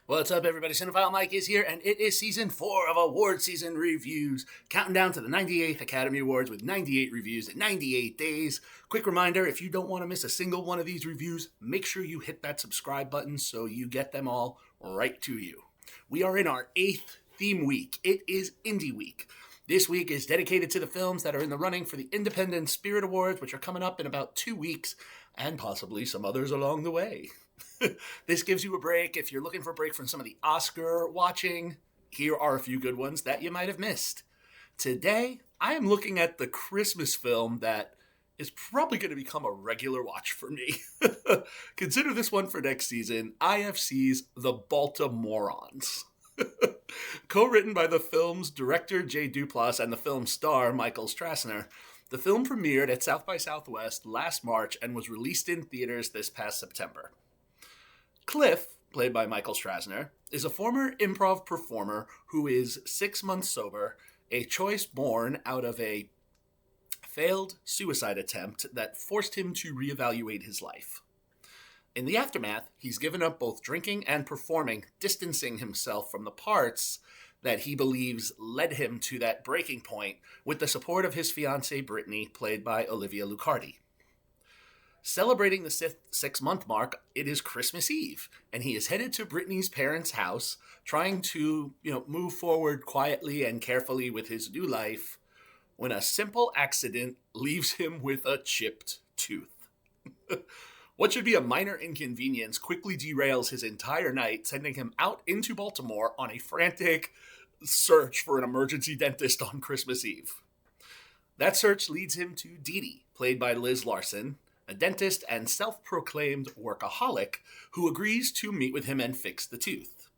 What's up, everybody? Cinephile Mike is here, and it is season 4 of award season reviews, counting down to the 98th Academy Awards with 98 reviews in 98 days. Quick reminder, if you don't want to miss a single one of these reviews, make sure you hit that subscribe button so you get them all right to you. We are in our 8th theme week. It is Indie Week. This week is dedicated to the films that are in the running for the Independent Spirit Awards, which are coming up in about 2 weeks, and possibly some others along the way. This gives you a break. If you're looking for a break from some of the Oscar watching, here are a few good ones that you might have missed. Today, I am looking at the Christmas film that is probably going to become a regular watch for me. Consider this one for next season, IFC's The Baltimorons. Co-written by the film's director Duplass and the film's star Michael Strassner, the film premiered at South by Southwest last March and was released in theaters this past September. Cliff, played by Michael Strassner, is a former improv performer who is 6 months sober, a choice born out of a failed suicide attempt that forced him to reevaluate his life. In the aftermath, he's given up both drinking and performing, distancing himself from the parts that he believes led him to that breaking point with the support of his fiancée Brittany, played by Olivia Luccardi. Celebrating the 6-month mark, it is Christmas Eve, and he is headed to Brittany's parents' house, trying to, move forward quietly and carefully with his new life, when a simple accident leaves him with a chipped tooth. What should be a minor inconvenience quickly derails his entire night, sending him out into Baltimore on a frantic search for an emergency dentist on Christmas Eve. That search leads him to Dee Dee, played by Liz Larson, a dentist and self-proclaimed workaholic who agrees to meet with him and fix the tooth.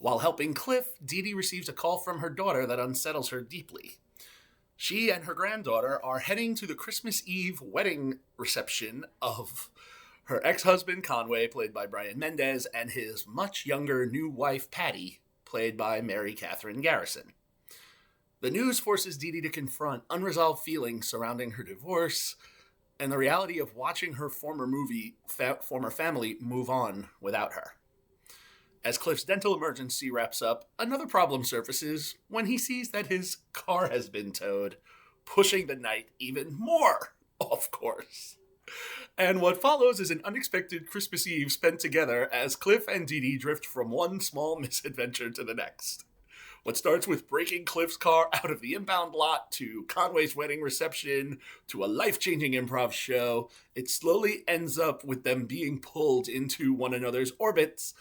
While helping Cliff, Dee Dee receives a call from her daughter that unsettles her deeply. She and her granddaughter are heading to the Christmas Eve wedding reception of her ex-husband Conway, played by Brian Mendez, and his much younger new wife Patty, played by Mary Catherine Garrison. The news forces Dee Dee to confront unresolved feelings surrounding her divorce, and the reality of watching her former family move on without her. As Cliff's dental emergency wraps up, another problem surfaces when he sees that his car has been towed, pushing the night even more, of course. And what follows is an unexpected Christmas Eve spent together as Cliff and Dee Dee drift from one small misadventure to the next. What starts with breaking Cliff's car out of the impound lot to Conway's wedding reception to a life-changing improv show, it slowly ends up with them being pulled into one another's orbits.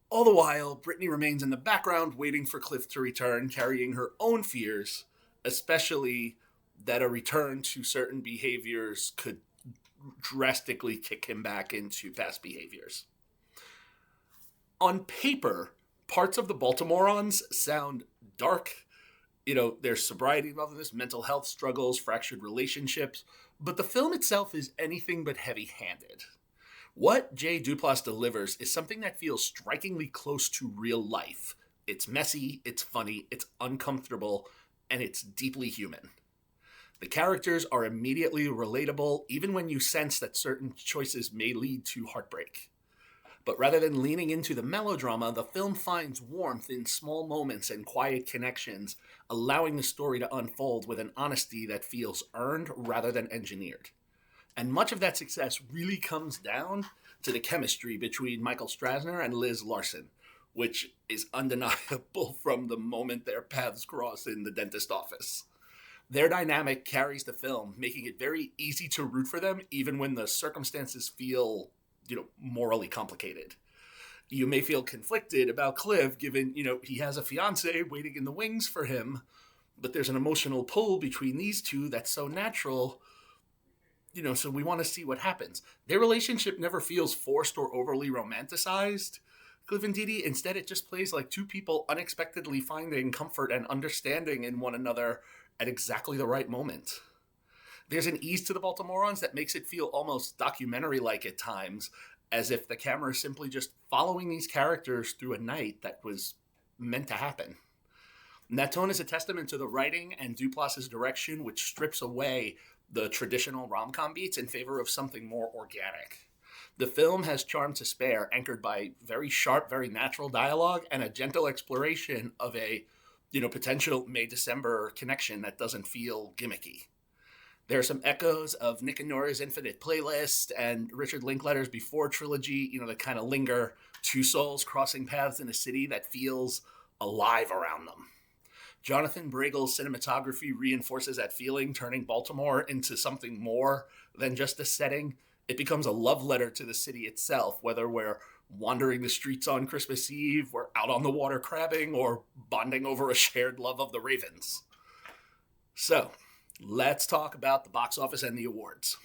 All the while, Brittany remains in the background waiting for Cliff to return, carrying her own fears, especially that a return to certain behaviors could drastically kick him back into past behaviors. On paper, parts of the Baltimorons sound dark. There's sobriety involved in this, mental health struggles, fractured relationships, but the film itself is anything but heavy-handed. What Duplass delivers is something that feels strikingly close to real life. It's messy, it's funny, it's uncomfortable, and it's deeply human. The characters are immediately relatable, even when you sense that certain choices may lead to heartbreak. But rather than leaning into the melodrama, the film finds warmth in small moments and quiet connections, allowing the story to unfold with an honesty that feels earned rather than engineered. And much of that success really comes down to the chemistry between Michael Strassner and Liz Larson, which is undeniable from the moment their paths cross in the dentist office. Their dynamic carries the film, making it very easy to root for them, even when the circumstances feel morally complicated. You may feel conflicted about Cliff, given, he has a fiance waiting in the wings for him, but there's an emotional pull between these two that's so natural, so we want to see what happens. Their relationship never feels forced or overly romanticized. Cliff and Dee Dee, instead it just plays like two people unexpectedly finding comfort and understanding in one another at exactly the right moment. There's an ease to the Baltimorons that makes it feel almost documentary-like at times, as if the camera is simply just following these characters through a night that was meant to happen. And that tone is a testament to the writing and Duplass's direction, which strips away the traditional rom-com beats in favor of something more organic. The film has charm to spare, anchored by very sharp, very natural dialogue and a gentle exploration of a, potential May-December connection that doesn't feel gimmicky. There are some echoes of Nick and Nora's Infinite Playlist and Richard Linklater's Before trilogy, that kind of linger. Two souls crossing paths in a city that feels alive around them. Jonathan Bragel's cinematography reinforces that feeling, turning Baltimore into something more than just a setting. It becomes a love letter to the city itself, whether we're wandering the streets on Christmas Eve, we're out on the water crabbing, or bonding over a shared love of the Ravens. So, let's talk about the box office and the awards.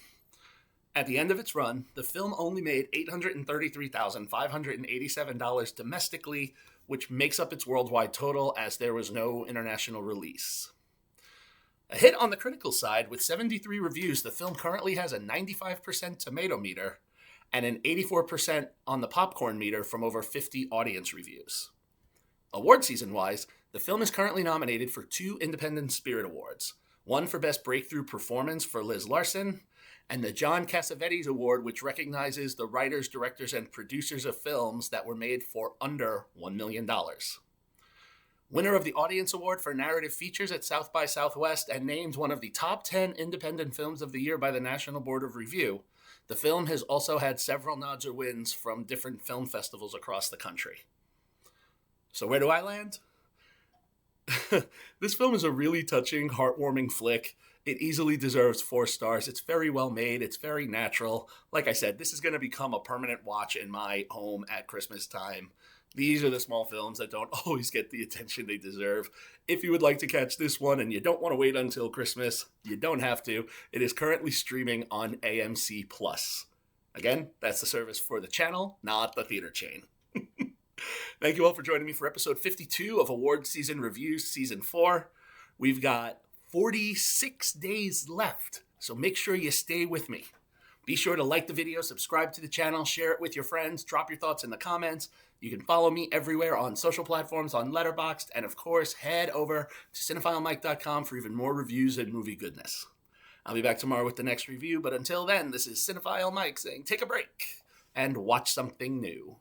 At the end of its run, the film only made $833,587 domestically, which makes up its worldwide total as there was no international release. A hit on the critical side, with 73 reviews, the film currently has a 95% tomato meter and an 84% on the popcorn meter from over 50 audience reviews. Award season-wise, the film is currently nominated for 2 Independent Spirit Awards, one for Best Breakthrough Performance for Liz Larson, and the John Cassavetes Award, which recognizes the writers, directors, and producers of films that were made for under $1 million. Winner of the Audience Award for Narrative Features at South by Southwest and named one of the top 10 independent films of the year by the National Board of Review, the film has also had several nods or wins from different film festivals across the country. So where do I land? This film is a really touching, heartwarming flick. It easily deserves 4 stars. It's very well made. It's very natural. Like I said, this is going to become a permanent watch in my home at Christmas time. These are the small films that don't always get the attention they deserve. If you would like to catch this one and you don't want to wait until Christmas, you don't have to. It is currently streaming on AMC+. Again, that's the service for the channel, not the theater chain. Thank you all for joining me for episode 52 of Award Season Reviews Season 4. We've got 46 days left, so make sure you stay with me. Be sure to like the video, subscribe to the channel, share it with your friends, drop your thoughts in the comments. You can follow me everywhere on social platforms, on Letterboxd, and of course, head over to cinephilemike.com for even more reviews and movie goodness. I'll be back tomorrow with the next review, but until then, this is Cinephile Mike saying take a break and watch something new.